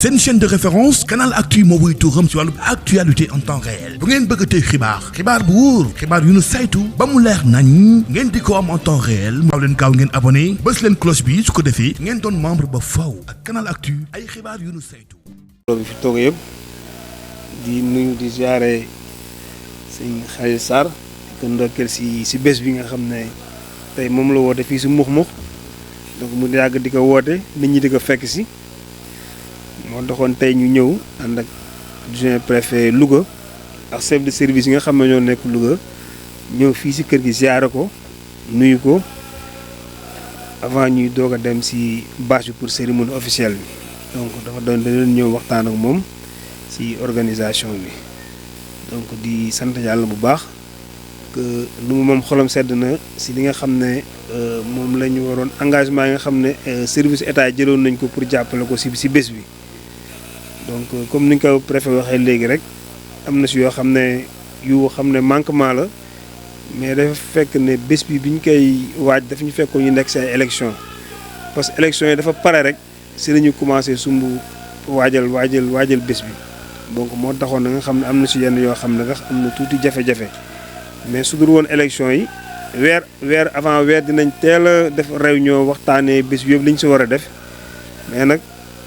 C'est une chaîne de référence Canal Actu moo wuy turam ci wàllu actualité en temps réel bu ngeen bëgg tey xibaar bu wóor xibaar yu nu saytu ba mu leer nañ ngeen di ko am en temps réel maaw leen gaaw ngeen abonné bës leen cloche bi su ko defee ngeen doon membre ba faw ak Canal Actu ay xibaar yu nu saytu. bi fi toog yëpp di nuyu di ziare sëñ Khalil Sarr di ko ndokkeel si bés bi nga xam ne tey moom la woote fii si Moukhmoukhh donc mu yàgg di ko woote nit ñi di ko fekk si moo doxoon tey ñu ñëw ànd ak adjoint préfet Louga ak chef de service yi nga xam ne ñoo nekk Louga ñëw fii si kër gi ziare ko nuyu ko avant ñuy doog a dem si bâche bi pour cérémonie officielle bi donc dafa doon da leen ñëw waxtaan ak moom si organisation bi donc di sant yàlla bu baax que nu mu moom xolam sedd na si li nga xam ne moom la ñu waroon engagement yi nga xam ne service état jëloon nañ ko pour jàppale ko si bés bi donc comme ni nga ko préfet waxee léegi rek am na si yoo xam ne manquement la mais dafa fekk ne bés bi ñu koy waaj dafa ñu fekkoon ñu nekk si ay élection parce que élection yi dafa pare rek si la ñu commencé sumb waajal bés bi donc moo taxoon na nga xam ne am na si yenn yoo xam ne nga am na tuuti jafe-jafe mais su dul woon élection yi weer avant weer dinañ teel a def réunion waxtaanee bés bi yëpp li ñu si war a def mais nag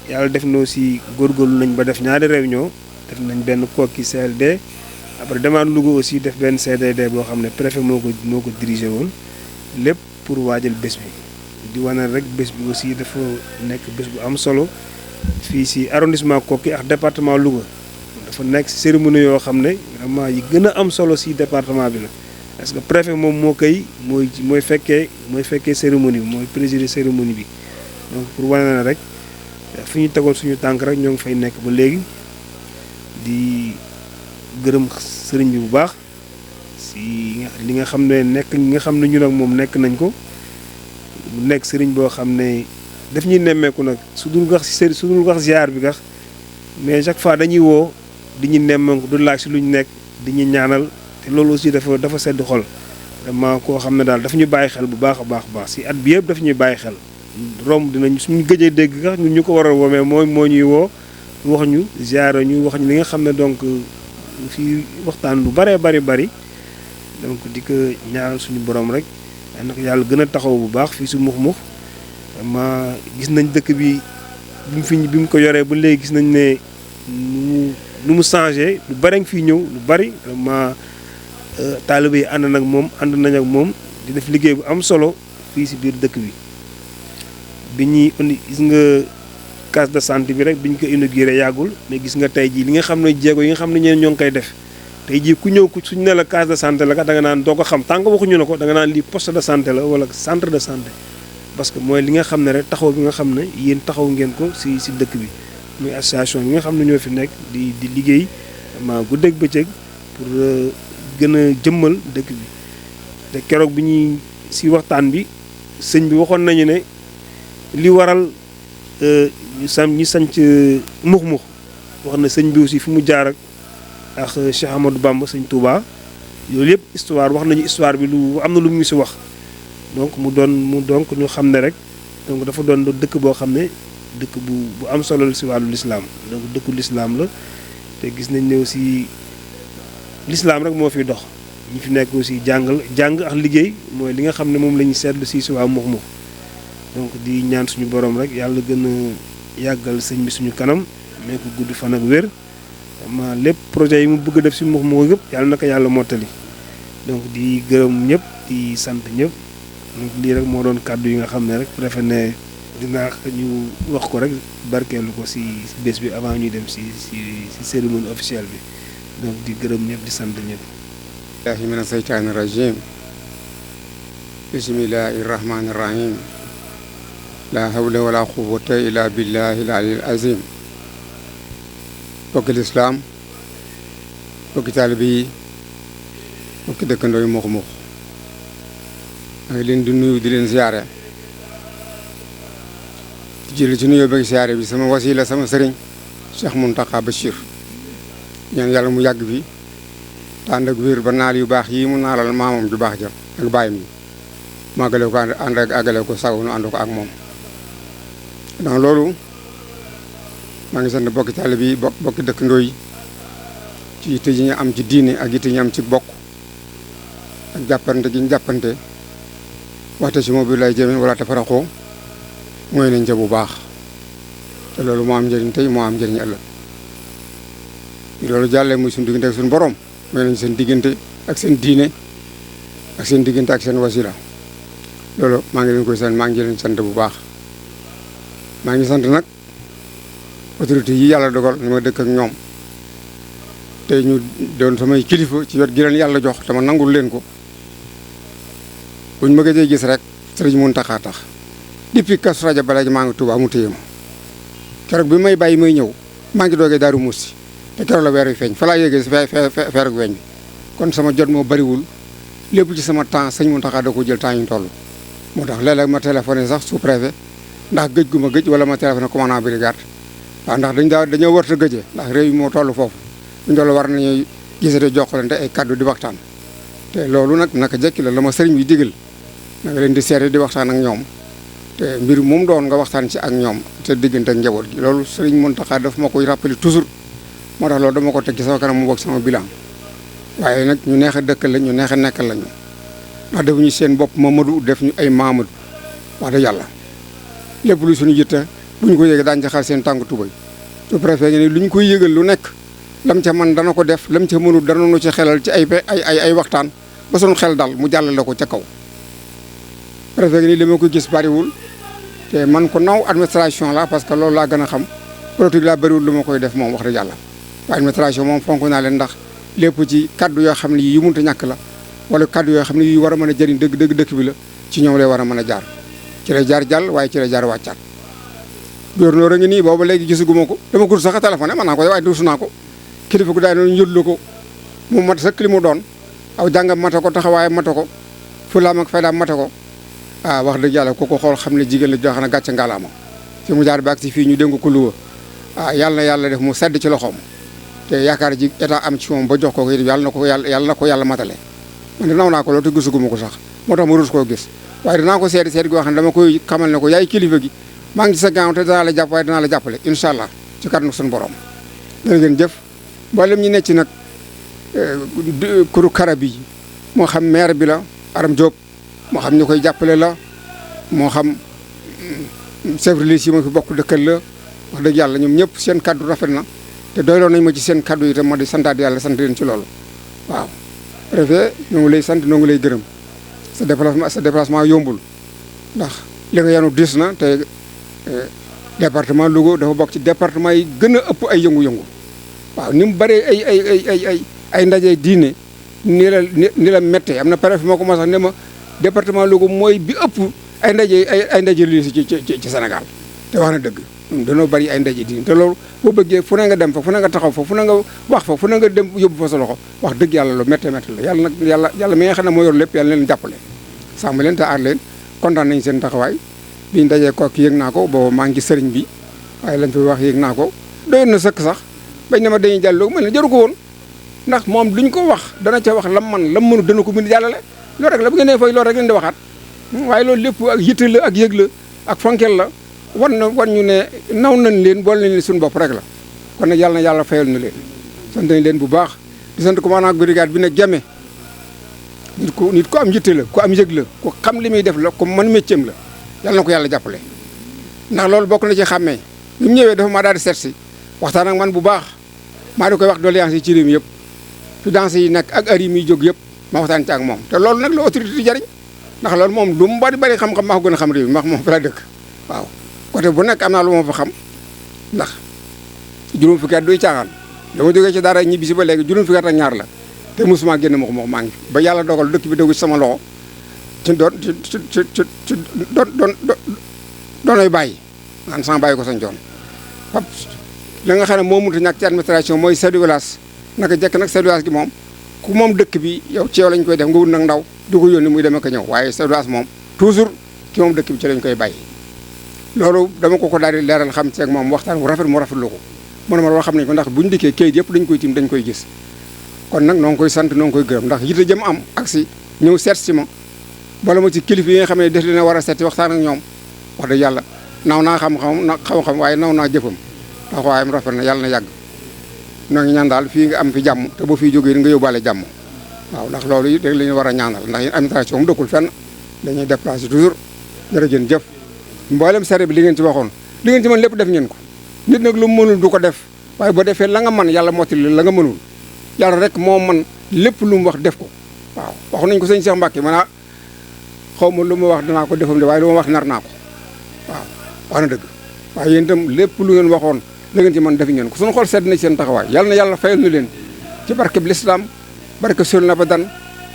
yàlla def na aussi góorgóorlu nañ ba def ñaari réunion def nañ benn kooki CLD après demaat Louga aussi def benn CDD boo xam ne préfet moo ko dirigé woon lépp pour waajal bés bi di wane rek bés bi aussi dafa nekk bés bu am solo fii si arrondissement Koki ak département Louga dafa nekk si cérémonie yoo xam ne vraiment yi gën a am solo si département bi la parce que préfet moom mooy fekkee cérémonie bi mooy présider cérémonie bi donc pour wane na rek fi ñu tegoon suñu tànk rek ñoo ngi fay nekk ba léegi di gërëm sëriñ bi bu baax si li nga xam ne ñun ak moom nekk nañ ko mu nekk sëriñ boo xam ne daf ñuy nemmeeku nag su dul wax ziar bi gax mais chaque fois dañuy woo di ñu nemmeeku du laaj si lu ñu nekk di ñu ñaanal te loolu aussi dafa sedd xol vraiment koo xam ne daal dafa ñu bàyyi xel bu baax a baax si at bi yëpp dafa ñuy bàyyi xel romb dinañ suñu gëjee dégg gax ñun ñu ko war a woo mais moo ñuy woo wax ñu ziar ñu wax ñu li nga xam ne donc fii waxtaan lu bëree bari donc di ko ñaanal suñu borom rek na ko yàlla gën a taxaw bu baax fii si Moukhmoukhh vraiment gis nañ dëkk bi bi mu ko yoree ba léegi gis nañ ne nu mu changé lu bëri nga fii ñëw lu bëri vraiment taalibe yi ànd nañ ak moom di def liggéey bu am solo fii si biir dëkk bi ñuy indi gis nga case de santé bi rek bi ñu ko inauguré yàggul mais gis nga tey jii li nga xam ne jéego yi nga xam ne ñeen ñoo ngi koy def tey jii ku ñëw suñu ne la case de santé la kat da nga naan doo ko xam tant que waxuñu la ko da nga naan lii poste de santé la wala centre de santé parce que mooy li nga xam ne rek taxaw bi nga xam ne yéen taxaw ngeen ko si dëkk bi muy association bi nga xam ne ñoo fi nekk di liggéey vraiment guddeeg bëccëg pour gën a jëmmal dëkk bi te keroog bi ñuy si waxtaan bi sëñ bi waxoon nañu ne li waral ñu sanc Moukhmoukhh wax na sëñ bi aussi fi mu jaar ak Cheikh Amadou Bamba sëñ Touba loolu yëpp histoire wax nañu histoire bi am na lu mu si wax donc donc ñu xam ne rek donc dafa doon dëkk boo xam ne dëkk bu am solo la si wàllu lislaam donc dëkku lislaam la te gis nañ ne aussi lislaam rek moo fi dox ñi fi nekk aussi jàng ak liggéey mooy li nga xam ne moom la ñu seetlu si waa Moukhmoukhh donc di ñaan suñu borom rek yàlla gën a yàggal sëñ bi suñu kanam mais ko gudd fan ak wér vraiment lépp projet yi mu bëgg a def si Moukhmoukhh yëpp yàlla na ko yàlla mottali donc di gërëm ñëpp di sant ñëpp donc lii rek moo doon kàddu yi nga xam ne rek préfet ne dinaa ñu wax ko rek barkeelu ko si bés bi avant ñuy dem si cérémonie officielle bi donc di gërëm ñëpp di sant ñëpp. billahi mina seytaani rajim bismillahi rahmani rahim la hawla wala quwwata illa billahi al-aliyyil azim bokki lislaam bokki taalibe yi bokki dëkkandoo yu Moukhmoukhh maa ngi leen di nuyu di leen ziare di jël ci nuyoo beeg ziare bi sama wasila sama sëriñ Cheikh Mountakha Bachir ñaan yàlla mu yàgg bi te ànd ak wér ba naal yu baax yi mu naalal maamam ju baax ja ak bàyyam yi mu àggale ko àggale ko saw nu ànd ko ak moom donc loolu maa ngi sant bokki taalibe yi bokki dëkkandoo yi ci yitte yi ñu am ci diine ak yitte yi ñu am ci bokk ak jàppante gi ñu jàppante waxte si moom bi lay jëmee wala te faraxoo mooy nañ ca bu baax te loolu moo am njëriñ tey moo am njëriñ ëllëg loolu jàllee muy suñu diggante ak suñu borom mooy nañ seen diggante ak seen diine ak seen diggante ak seen wasila loolu maa ngi leen koy sant maa ngi leen sant bu baax maa ngi sant nag autorité yi yàlla dogal ni ma dëkk ak ñoom te ñu doon samay kilifa ci wet gi leen yàlla jox te ma nangul leen ko buñ ma gëjee gis rek Sëriñ Muntaxa tax depuis Kazu Rajab ba léegi maa ngi Tuubaa mu téye ma keroog bi may bàyyi may ñëw maa ngi doogee Daaru Musti te keroog la weer wi feeñ fa laa yéegee si feerug weñ bi kon sama jot moo bariwul lépp ci sama temps Sëriñ Muntaxa da ko jël temps ñu toll moo tax léeg-léeg ma téléphoné sax sous-préfet ndax gëj gu ma gëj wala ma téléphoné commandant brigade waaw ndax dañoo warta gëjee ndax réew yi moo toll foofu buñu toll war nañuy gisate jokkalante ay kaddu di waxtaan te loolu nag naka jekki la ma sëriñ bi digal na nga leen di seere di waxtaan ak ñoom te mbir moom doon nga waxtaan ci ak ñoom te diggante ak njaboot gi loolu Sëriñ Muntaxa daf ma koy rappelé toujours moo tax loolu dama ko teg ci sama kanam mu bokk sama bilan waaye nag ñu neex a dëkkal lañ ñu neex a nekkal lañu ndax defuñu seen bopp Mamadou def ñu ay Mamadou wax dëgg yàlla lépp lu suñu yitte bu ñu ko yëgee daañu ci xar seen tànk tubay su préfet ne lu ñu koy yëgal lu nekk lam ca man dana ko def lam ca mënul dana nu ci xelal ci ay waxtaan ba suñu xel dal mu jàllale ko ca kaw préfet ni li ma ko gis bariwul te man ko naw administration la parce que loolu laa gën a xam politique laa bariwul lu ma koy def moom wax dëgg yàlla waaye administration moom fonk naa leen ndax lépp ci kaddu yoo xam ne yi mënta ñàkk la wala kaddu yoo xam ne yi war a mën a jëriñ dëkk bi la ci ñoom lay war a mën a jaar ci lay jaar jàll waaye ci lay jaar wàccaat gouverneur a ngi nii booba léegi gisaguma ko dama ko sax a téléphoné mën naa ko waaye duusu naa ko kilifa gu daay noonu njëllu ko mu mat sëkk li mu doon aw jàngam mata ko taxawaay mata ko fulaam ak faydaam mata ko wax dëgg yàlla ku ko xool xam ne jigéen la joo xam ne gàcce ngalaama fi mu jaar ba ak si fii ñu dénk ko luwa yàlla na yàlla def mu sedd ci loxoom te yaakaar ji état am ci moom ba jox ko ko yàlla na ko yàlla matale man de naw naa ko loolu te gisuguma ko sax moo tax ma rus koo gis waaye dinaa ko seeti seet goo xam ne dama koy xamal ne ko yaay kilifa gi maa ngi ci sa gaaw te danaa la jàpp waaye danaa la jàppale incha allah ci kàttanu suñu borom. dana ngeen jëf mboolem ñi nekk ci nag kuru karab yi moo xam maire bi la Aram Diop moo xam ñu koy jàppale la moo xam chef religieux yi ma fi bokk dëkkal la wax dëgg yàlla ñoom ñëpp seen kaddu rafet na te doyloo nañ ma ci seen kaddu yi tam ma di santaat yàlla sant leen ci loolu waaw. préfet ñoo ngi lay sant ñoo ngi lay gërëm sa déplacement yombul ndax li nga yanu diis na te département Louga dafa bokk ci département yi gën a ëpp ay yëngu-yëngu waaw ni mu bëree ay ndaje diine ni la méttee am na préfet moo ko ma sax ne ma département Louga mooy bi ëpp ay ndaje lii ci Sénégal te wax na dëgg dañoo bari ay ndaje diine te loolu boo bëggee fu ne nga dem fa fu ne nga taxaw fa fu ne nga wax fa fu ne nga dem yóbbu fa sa loxo wax dëgg yàlla lu méttee méttee la yàlla nag yàlla mi nga xam ne moo yor lépp yàlla leen jàppale sàmm leen te aar leen kontaan nañ seen taxawaay biñ dajee kooku yëg naa ko booba maa ngi ci sëriñ bi waaye lañ fi wax yëg naa ko doyoon na sëkk sax bañ ne ma dañuy jàlloo mel ne jaru ko woon ndax moom luñ ko wax dana ca wax lam mënu dana ko bind jàllale loolu rek la bu ngeen nee fooy loolu rek leen di waxaat waaye loolu lépp ak yitte la ak yëg la ak fonkel la wan ñu ne naw nañ leen boole nañ leen suñu bopp rek la kon nag yàlla na yàlla fayal na leen sant nañ leen bu baax di sant commandant brigade bi nag jame nit ko am yitte la ku am yëg la ku xam li muy def la ku mën métier la yàlla na ko yàlla jàppale ndax loolu bokk na ci xàmmee bi mu ñëwee dafa maa daal di seet si waxtaan ak man bu baax maa di koy wax doléance yi ci réew mi yëpp fi danse yi nekk ak ari muy jóg yëpp ma waxtaan ci ak moom te loolu nag la autorité di jariñ ndax loolu moom lu mu bari xam-xam maa ko gën a xam réew mi ndax moom fi la dëkk waaw côté bu nekk am naa lu ma fa xam ndax juróom fukki at duy caaxaan dama jógee ci dara ñibbi si ba léegi juróom fukki at ak ñaar la te mosuma génn ma ko maa ngi ba yàlla dogal dëkk bi déggu ci sama loxo ci doonay bàyyi naan sama bàyyi ko sañ joon pap li nga xam ne moo mënut a ñàkk ci administration mooy chef de village naka jekk nag chef de village gi moom ku moom dëkk bi yow ci yow lañ koy def nga wut nag ndaw di ko yónni muy dem ak ñëw waaye chef de village moom toujours ki moom dëkk bi ci lañ koy bàyyi loolu dama ko daal di leeral xam ci ak moom waxtaan mu rafetlu ko mu ne ma loo xam ne ko ndax buñu dikkee kayit yëpp dañ koy tim dañ koy gis kon nag noo ngi koy sant noo ngi koy gërëm ndax yite jëm am ak si ñëw seet si ma bala ma ci kilifa yi nga xam ne def dina war a seeti waxtaan ak ñoom wax dëgg yàlla naw naa xam-xam waaye naw naa jëfam taxawaayam rafet na yàlla na yàgg noo ngi ñaan daal fii nga am fi jàmm te boo fiy jógee nga yóbbaale jàmm waaw ndax loolu it rek la ñu war a ñaanal ndax yéen administration mu dëkkul fenn dañuy déplacé toujours jërëjëf jëf mboolem sare bi li ngeen ci waxoon li ngeen ci mën lépp def ngeen ko nit nag lu mu mënul du ko def waaye boo defee la nga mën yàlla mottali la nga mënul yàlla rek moo mën lépp lu mu wax def ko waaw wax nañ ko sëñ Cheikh Mbacke man xaw ma lu ma wax danaa ko defam de waaye lu ma wax nar naa ko waaw wax na dëgg waaye yéen itam lépp lu ngeen waxoon la ngeen ci mën def ngeen ko suñu xool sedd na ci seen taxawaay yàlla na yàlla fayal ñu leen ci barkeb l'islam barke Sëriñ Abadan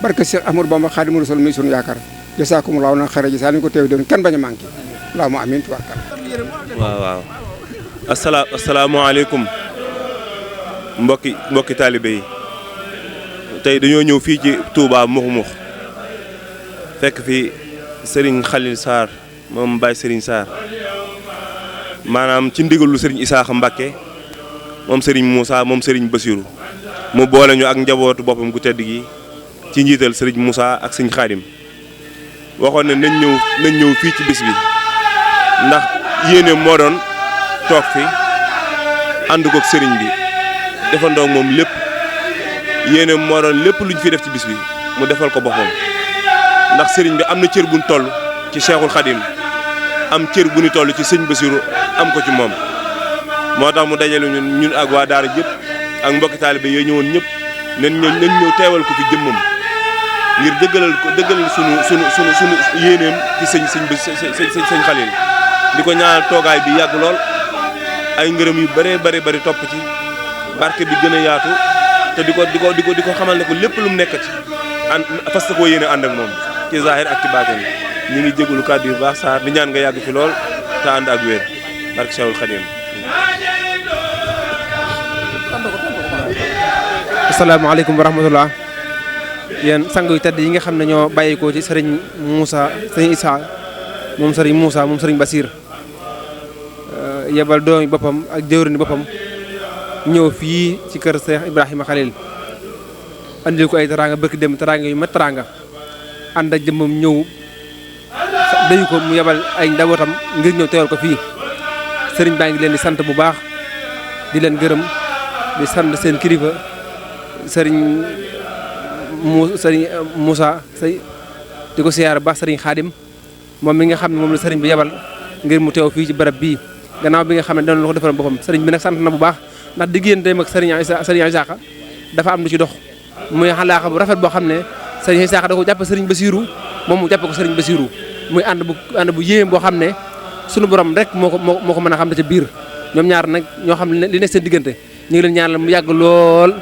barke Cheikh Ahmadou Bamba Khadimu Rasul mi sunu yaakaar jasaakumullahu na xayra jasa ni ko teew doon kenn bañ a manqué laa mu amiin tubaarkalla waaw asalaamaaleykum mbokki taalibe yi tey dañoo ñëw fii ci Touba Moukhmoukhh fekk fi Serigne Khalil Sarr moom Baye Serigne Sarr maanaam ci ndigalu Serigne Isaaxa Mbacké moom Serigne Moussa moom Serigne Bassirou mu boole ñu ak njabootu boppam gu tedd gi ci njiital Serigne Moussa ak Serigne Khadim waxoon ne nañ ñëw fii ci bis bi ndax yéene moo doon toog fi ànd koog Serigne bi defandoo moom lépp yéene moo doon lépp luñ fi def ci bis bi mu defal ko boppam ndax Serigne bi am na cër bu ñu toll ci Cheikhul Khadim am cër bu ñu toll ci Serigne Bassirou am ko ci moom moo tax mu dajale ñun ak waa daara jëpp ak mbokki taalibe yooyu ñëwoon ñëpp nañ ñëw teewal ko fi jëmmam ngir dëggalal sunu yéeneem ci sëñ Khalil di ko ñaanal toogaay bi yàgg lool ay ngërëm yu bari topp ci barke bi gën a yaatu te di ko xamal ne ko lépp lu mu nekk ci fas koo yéene ànd ak moom ci zahir ak ci baatin ñu ngi jégalu kàddu yu baax Sarr di ñaan nga yàgg fi lool te ànd ak wér barke Cheikhul Khadim. asalaamaaleykum wa rahmatullah yéen sang yu tedd yi nga xam ne ñoo bàyyikoo ci sëriñ Moussa sëriñ Issa moom sëriñ Moussa moom sëriñ Bassir yebal doomi boppam ak jëwriñu boppam ñëw fii ci kër Cheikh Ibrahima Khalil andil ko ay teraanga bëkk dem teraanga yu mat teraanga ànd ak jëmmam ñëw dayu ko mu yebal ay njabootam ngir ñëw teewal ko fii sëriñ baa ngi leen di sant bu baax di leen gërëm di sant seen kilifa sëriñ Moussa di ko siyaar baax sëriñ Khadim moom mi nga xam ne moom la sëriñ bi yebal ngir mu teew fii ci barab bii gannaaw bi nga xam ne dana la ko defal boppam sëriñ bi nag sant na bu baax ndax digganteem ak sëriñ Isaaxa dafa am lu ci dox muy xalaaxa bu rafet boo xam ne sëriñ Isaaxa da ko jàppe sëriñ Bassirou moom mu jàppe ko sëriñ Bassirou muy ànd bu yéeme boo xam ne sunu borom rek moo ko mën a xam ne ca biir ñoom ñaar nag ñoo xam ne li nekk seen diggante ñu ngi leen ñaanal mu yàgg lool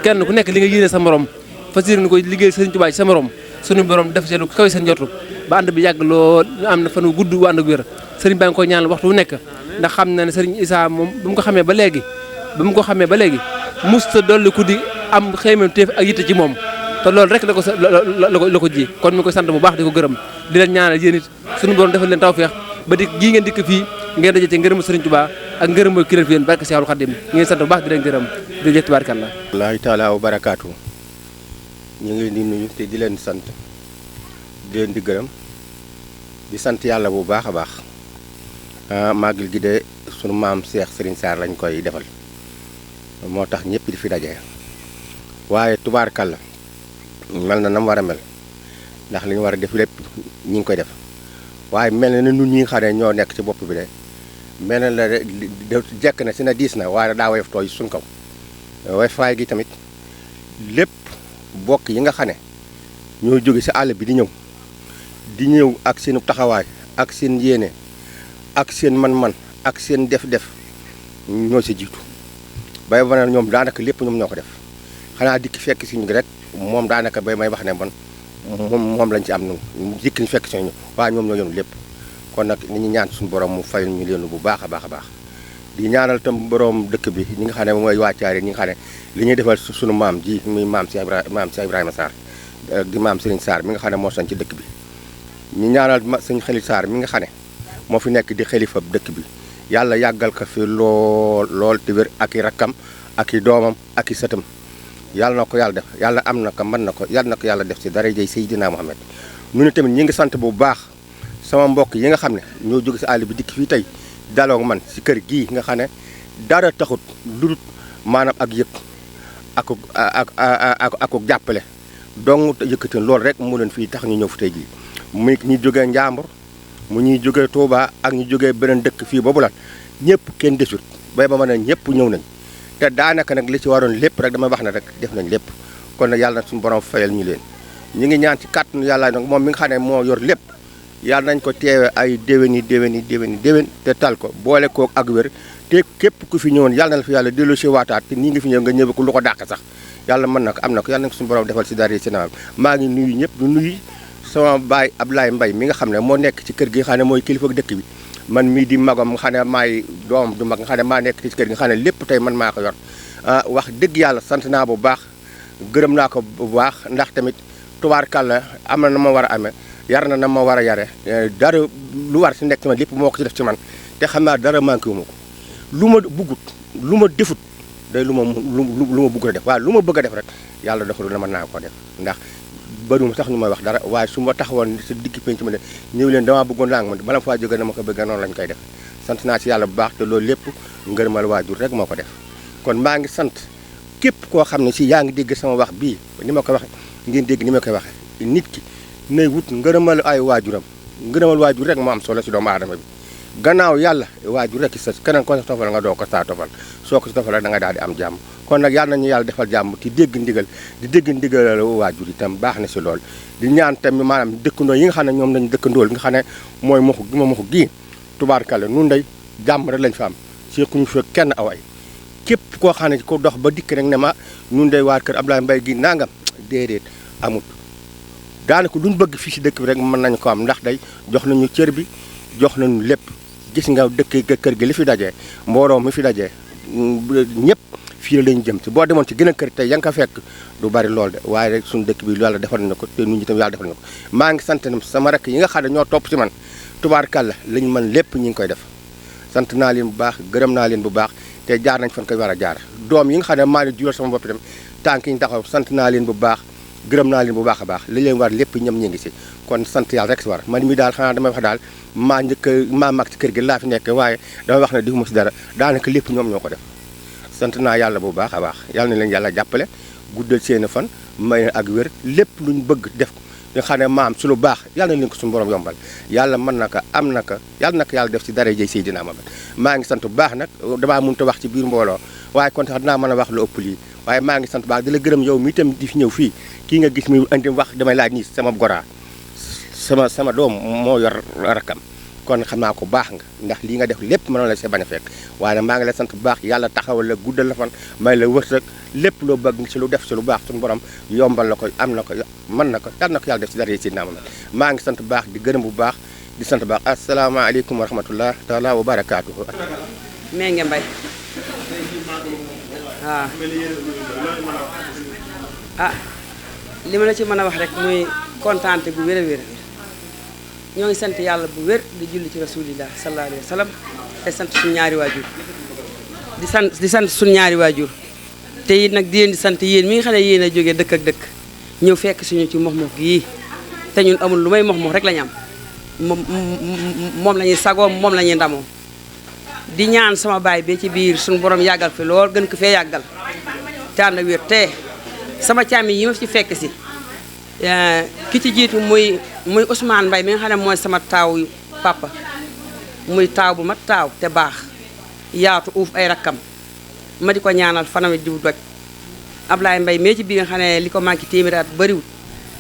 kenn ku nekk li nga yéene sa morom fas yéene ko liggéey sëriñ Tuubaa ci sa morom sunu borom def seen kaw seen njortu ba ànd bi yàgg lool ñu am na fan wu gudd wu ànd ak wér sëriñ baa ngi koy ñaanal waxtu wu nekk ndax xam na ne sëriñ Issa moom ba mu ko xamee ba léegi musta dolli ku di am xëymam teef ak yitte ci moom te loolu rek la ko ji kon mi ngi koy sant bu baax di ko gërëm di leen ñaanal yéen it sunu borom defal leen tawfeex ba di gii ngeen dikk fii ngeen daje ci ngërëmu sëriñ Tuubaa ak ngërëmu ki leen fi yéen barke Seexul Xaadim ngeen sant bu baax di leen gërëm di leen tubaarkalla wallaahi taala wa barakaatu ñu ngi leen di nuyu te di leen sant di leen di gërëm di sant yàlla bu baax a baax màggal gi de sunu maam Cheikh Serigne Sarr lañ koy defal moo tax ñëpp di fi daje waaye tubaarkalla mel na nam war a mel ndax li ñu war a def lépp ñi ngi koy def waaye mel na ne ñun ñi nga xam ne ñoo nekk ci bopp bi de mel na la de jekk na si na diis na waaye daa woyof tooy suñ kaw woyofaay gi tamit lépp bokk yi nga xam ne ñoo jóge si àll bi di ñëw ak seen taxawaay ak seen yéene ak seen man-man ak seen def-def ñoo si jiitu bay wane ñoom daanaka lépp ñoom ñoo ko def xanaa dikk fekk si ñu rek moom daanaka bay may wax ne bon moom lañ ci am nu dikk ñu fekk si ñu waaye ñoom ñoo yoonu lépp kon nag ni ñu ñaan suñu borom mu fayal ñu leen bu baax a baax a baax di ñaanal tam borom dëkk bi ñi nga xam ne mooy waa Thiaré ñi nga xam ne li ñuy defal suñu maam ji muy maam Cheikh Ibrahima Sarr di maam Serigne Sarr mi nga xam ne moo sañ ci dëkk bi ñu ñaanal sëñ Khalil Sarr mi nga xam ne moo fi nekk di xalifa dëkk bi yàlla yàggal ko fi lool te wér ak i rakkam ak i doomam ak i sëtam yàlla na ko yàlla def yàlla am na ko mën na ko yàlla na ko yàlla def si darajay Seydina Muhammad ñu ne tamit ñi ngi sant bu baax sama mbokk yi nga xam ne ñoo jóge si àll bi dikk fii tey daloo man si kër gii nga xam ne dara taxut lu maanaam ak yëg ak jàppale donc yëkkati loolu rek mu leen fii tax ñu ñëw fi tey jii muy ñi jógee Njàmbur mu ñuy jógee Touba ak ñu jógee beneen dëkk fii boobu lan ñëpp kenn desut bay ba mën a ñëpp ñëw nañ te daanaka nag li ci waroon lépp rek dama wax ne rek def nañ lépp kon nag yàlla na suñu borom fayal ñu leen ñu ngi ñaan ci kàttanu yàlla nag moom mi nga xam ne moo yor lépp yàlla nañ ko teewe ay déwén te tal ko boole kook ak wér te képp ku fi ñëwoon yàlla na la fi yàlla dellu si waataat te nii nga fi ñëw nga ñëw ko lu ko dàq sax yàlla mën na ko am na ko yàlla na ko suñu borom defal si dara si naam maa ngi nuyu ñëpp du nuyu sama baay Ablaye Mbaye mi nga xam ne moo nekk ci kër gi nga xam ne mooy kilifa dëkk bi man mii di magam nga xam ne maay doom du mag nga xam ne maa nekk ci kër gi nga xam ne lépp tey man maa ko yor wax dëgg yàlla sant naa bu baax gërëm naa ko bu baax ndax tamit tubaarkàlla am na ma war a amee yar na ma war a yare dara lu war si nekk ci man lépp moo ko ci def ci man te xam naa dara manqué wu ma ko lu ma buggut lu ma defut day lu ma bugg a def waaye lu ma bëgg a def rek yàlla doxalu na mën naa ko def ndax bëriwuma sax ñu may wax dara waaye su ma taxawoon sa digg penc ma ne ñëw leen damaa bëggoon laa nga ma bala ma faa jógee dama ko bëgg noonu lañ koy def sant naa ci yàlla bu baax te loolu lépp ngërëmal waajur rek moo ko def kon maa ngi sant képp koo xam ne si yaa ngi dégg sama wax bii ni ma ko waxe ngeen dégg ni ma koy waxe nit ki nay wut ngërëmal ay waajuram ngërëmal waajur rek moo am solo si doomu aadama bi gannaaw yàlla waajur rek sa keneen ko sa tofal nga doo ko saa tofal soo ko si tofal rek da nga daal di am jàmm kon nag yàlla nañu yàlla defal jàmm ti dégg ndigal waajur itam baax na si lool di ñaan tamit maanaam dëkkandoo yi nga xam ne ñoom lañu dëkkandool nga xam ne mooy moxu gii tubaarkàlla nun day jàmm rek lañ fa am seekuñu fa kenn aw ay képp koo xam ne ko dox ba dikk rek ne ma nun day waa kër Ablaye Mbaye gi nangam déedéet amut daanaka luñ bëgg fii si dëkk bi rek mën nañu ko am ndax day jox nañu cër bi jox nañu lépp gis nga dëkk kër gi li fi dajee mbooloo mi fi dajee ñëpp fii la lañu jëm si boo demoon ci gën a kër tey ya nga ko fekk du bari lool de waaye rek suñu dëkk bi yàlla defal na ko te nit ñi tam yàlla defal na ko maa ngi sant sama rek yi nga xam ne ñoo topp si man tubaarkàlla lañu mën lépp ñi ngi koy def sant naa leen bu baax gërëm naa leen bu baax te jaar nañ fan koy war a jaar doom yi nga xam ne maa ngi jural sama bopp itam tànk yi ñu taxaw sant naa leen bu baax gërëm naa leen bu baax a baax li leen war lépp ñoom ñu ngi si kon sant yàlla rek si war man mi daal xanaa damay wax daal maa mag ci kër gi laa fi nekk waaye damay wax ne diwuma si dara daanaka lépp ñoom ñoo ko def sant naa yàlla bu baax a baax yàlla na leen yàlla jàppale guddal seen fan may ak wér lépp luñ bëgg def ko nga xam ne maam su lu baax yàlla na leen ko suñu borom yombal yàlla mën na ko am na ko yàlla def si dara jëy Seydina Muhammad maa ngi sant bu baax nag damaa mënut a wax ci biir mbooloo waaye kon sax dinaa mën a wax lu ëpp lii waaye maa ngi sant baax di la gërëm yow mi itam di fi ñëw fii kii nga gis mi andi wax damay laaj nii sama goraa sama doom moo yor rakam kon xam naa ko baax nga ndax lii nga def lépp mënoon la see bañ a fekk waaye nag maa ngi la sant bu baax yàlla taxawal la guddal la fan may la wërsëg lépp loo bëgg si lu def si lu baax suñu borom yombal la ko am na ko mën na ko yàlla na ko yàlla def si dara si naam maa ngi sant bu baax di gërëm bu baax di sant bu baax asalaamaaleykum wa rahmatullah taala wa barakaatuhu. Mbengue Mbaye waaw li ma la ci mën a wax rek muy kontaante gu wér a wér ñoo ngi sant yàlla bu wér di julli ci rasulillah sallallahu alayhi wa sallam te sant suñu ñaari waajur di sant suñu ñaari waajur te it nag di leen di sant yéen mi nga xam ne yéen a jógee dëkk ak dëkk ñëw fekk suñu ci mox-mox gii te ñun amul lu may mox-mox rek la ñu am moom la ñuy sagoo moom la ñuy ndamoo di ñaan sama baay bee ci biir suñu borom yàggal fi lool gën ko fee yàggal te ànd ak wér te sama càmmi yi ma ci fekk si ki ci jiitu muy Ousmane Mbaye mi nga xam ne mooy sama taaw papa muy taaw bu mat taaw te baax yaatu uuf ay rakkam ma di ko ñaanal fanam diw doj Ablaye Mbaye mee ci biir nga xam ne li ko manqué téeméeri at bëriwul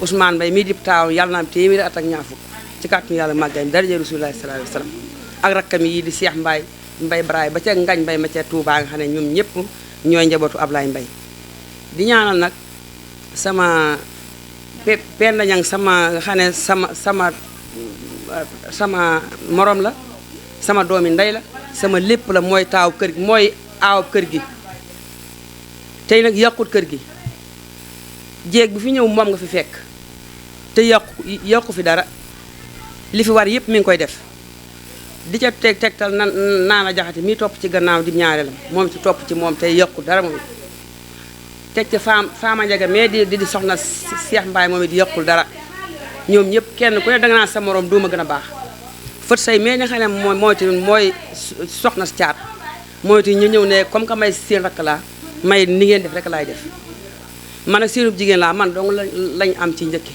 Ousmane Mbaye mii di taaw yàlla na am téeméeri at ak ñaar fukk ci kàttanu yàlla màggaay daraja Rasulullah sallallahu alayhi wa sallam ak rakkam yi di Cheikh Mbaye Braay ba ca Ngañ Mbaye ma ca Touba nga xam ne ñoom ñëpp ñooy njabootu Ablaye Mbaye di ñaanal nag sama Penda Ñang sama nga xam ne sama morom la sama doomi ndey la sama lépp la mooy taaw kër gi mooy aaw kër gi tey nag yàqut kër gi jéeg bi fi ñëw moom nga fi fekk te yàqu fi dara li fi war yëpp mi ngi koy def di ca tegtal naana jaxate mi topp ci gannaaw di ñaareelam moom ci topp ci moom tey yàqu dara moom teg ca faama njaga mais di soxna Cheikh Mbaye moom it di yàqul dara ñoom ñëpp kenn ku ne danga naan sa morom dooma gën a baax fët say mais nga xam ne mooy soxna si caat mooy it ñu ñëw ne comme que may seen rakk laa may ni ngeen def rek laay def man ak seenub jigéen laa man dong lañ am ci njëkki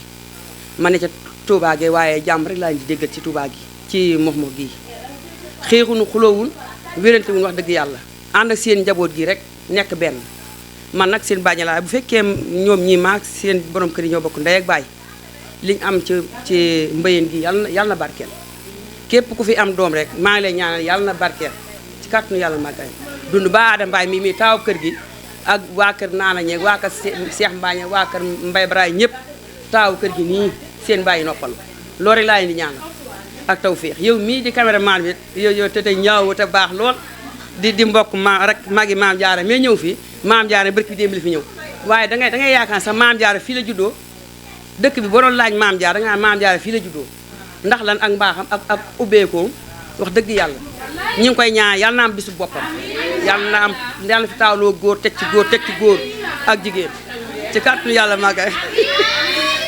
ma ne ca Touba gi waaye jàmm rek laa di déggal ci Touba gi ci Mokh-Mokh gii xeexunu xuloowul wérante wuñ wax dëgg yàlla ànd ak seen njaboot gi rek nekk benn man nag seen bàjjen laa bu fekkee ñoom ñii maak seen borom kër yi ñoo bokk ndey ak baay liñ am ci mbayeen gi yàlla na barkeel képp ku fi am doom rek maa ngi lay ñaanal yàlla na barkeel ci kàttanu yàlla màggay dund ba Adama Mbaye mii taaw kër gi ak waa kër Naana ñeeg waa kër Cheikh Mbaye waa kër Mbaye Baraay ñëpp taaw kër gi nii seen bàyyi noppal loolu rek laa leen di ñaanal ak tawféex yow mii di caméraman bi yow te tey ñaaw te baax lool di mbokk magi maam Jaara mais ñëw fii maam Jaara barki démb li fi ñëw waaye dangay yaakaar sax maam Jaara fii la juddoo dëkk bi boo doon laaj maam Jaara danga maam Jaara fii la juddoo ndax lan ak mbaaxam ak ubbeekoo wax dëgg yàlla ñu ngi koy ñaan yàlla na am bisu boppam yàlla na fi taawloo góor teg ci góor ak jigéen ci kàttanu yàlla màggay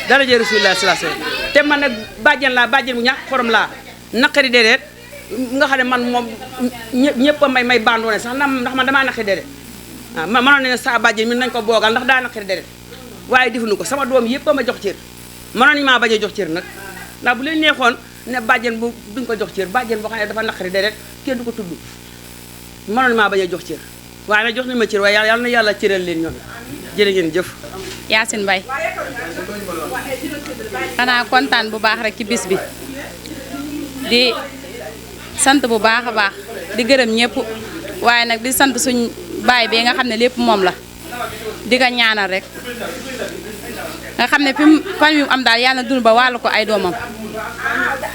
dara jee Rasulullah sallallahu alayhi wasallam te man nag bàjjen bu ñàkk xorom laa naqari déedéet nga xam ne man moom ñëpp a may bandoone sax ndax man damaa naqari déedéet waaw ma mënoon ne saa bàjjen mi nañ ko boogal ndax daa naqari déedéet waaye defuñu ko sama doom yëpp a ma jox cër mënoon nañu maa bañ a jox cër nag ndax bu leen neexoon ne bàjjen bu duñ ko jox cër bàjjen boo xam ne dafa naqari déedéet kenn du ko tudd mënoon maa bañ a jox cër waaye nag jox nañu ma cër waaye yàlla na yàlla cëral leen ñoom jërë ngeen jëf. Yacine Mbaye xanaa kontaan bu baax rek ci bis bi di sant bu baax a baax di gërëm ñëpp waaye nag di sant suñ baay bi nga xam ne lépp moom la di ko ñaanal rek nga xam ne fan yu am daal yàlla na dund ba wàllu ko ay doomam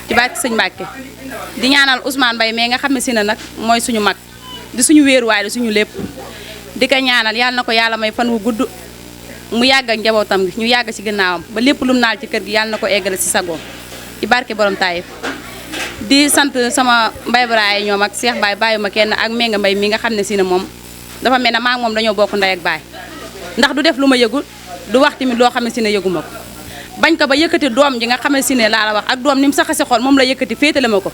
ci barke sëñ Mbàkke di ñaanal Ousmane Mbaye mais nga xam ne si na nag mooy suñu mag di suñu wéeruwaay di suñu lépp di ko ñaanal yàlla na ko yàlla may fan wu gudd mu yàgg ak njabootam gi ñu yàgg ci ginnaawam ba lépp lum naal ci kër gi yàlla na ko eggale ci sagoom ci barke borom Taïf di sant sama Mbaye Baraay ñoom ak Cheikh Mbaye bàyyuma kenn ak Menga Mbaye mi nga xam ne si ne moom dafa mel ne maa ngi moom dañoo bokk ndey ak baay ndax du def lu ma yëgul du wax tamit loo xam ne si ne yëguma ko bañ ko ba yëkkati doom ji nga xam ne si ne laa la wax ak doom ni mu sax si xol moom la yëkkati féetale ma ko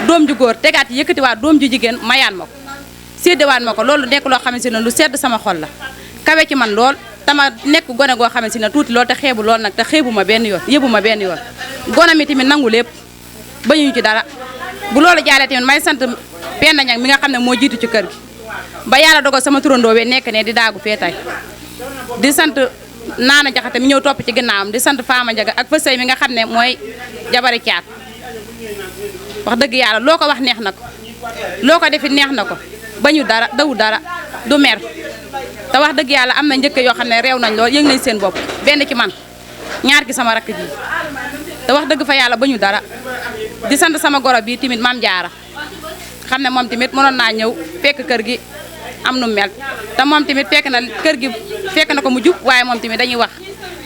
doom ju góor tegaat yëkkati waat doom ju jigéen mayaan ma ko séddewaat ma ko loolu nekk loo xam ne si ne lu sedd sama xol la kawe ci man lool tama nekk gone goo xam ne si ne tuuti lool te xeebu lool nag te xeebu ma benn yoon yëbu ma benn yoon gone mi tamit nangu lépp bañuñu ci dara bu loolu jaalee tamit may sant Penda Ñang mi nga xam ne moo jiitu ci kër gi ba yàlla dogal sama turandoo we nekk ne di daagu fee tay di sant Naana Jaxate mi ñëw topp ci ginnaawam di sant Faama Njaga ak Fësey mi nga xam ne mooy jabari caat wax dëgg yàlla loo ko wax neex na ko loo ko defit neex na ko bañu dara dawu dara du mer te wax dëgg yàlla am na njëkk yoo xam ne réew nañ lool yëg nañ seen bopp benn ci man ñaar ki sama rakk ji te wax dëgg fa yàlla bañu dara di sant sama goro bi tamit Maam Jaara xam ne moom tamit mënoon naa ñëw fekk kër gi am nu mel te moom tamit fekk na kër gi fekk na ko mu jub waaye moom tamit dañuy wax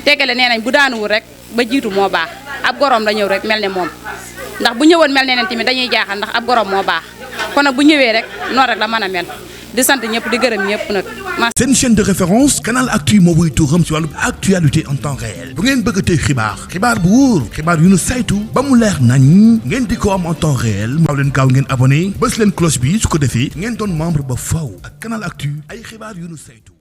tegale nee nañ bu daanuwul rek ba jiitu moo baax ab gorom la ñëw rek mel ne moom ndax bu ñëwoon mel ne neen tamit dañuy jaaxal ndax ab gorom moo baax kon nag bu ñëwee rek noonu rek la mën a mel di sant ñëpp di gërëm ñëpp nag. seen chaîne de référence Canal Actu moo wuy tuuram ci wàllu actualité en temps réel bu ngeen bëgg a tey xibaar bu wóor xibaar yu nu saytu ba mu leer nañ ngeen di ko am en temps réel maaw leen gaaw ngeen abonné bës leen cloche bi su ko defee ngeen doon membre ba faw ak Canal Actu ay xibaar yu nu saytu.